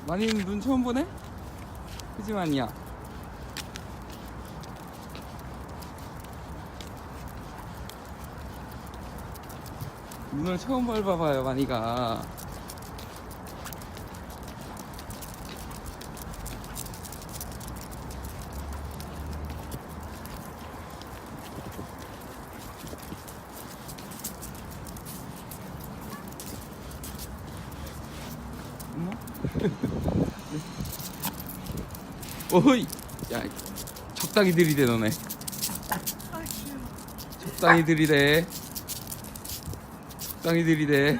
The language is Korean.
만이는 눈 처음 보네? 그지 만이야? 눈을 처음 밟아봐요 만이가. 어머? 오이! 야, 적당히 들이대 너네. 적당히 들이대. 적당히 들이대.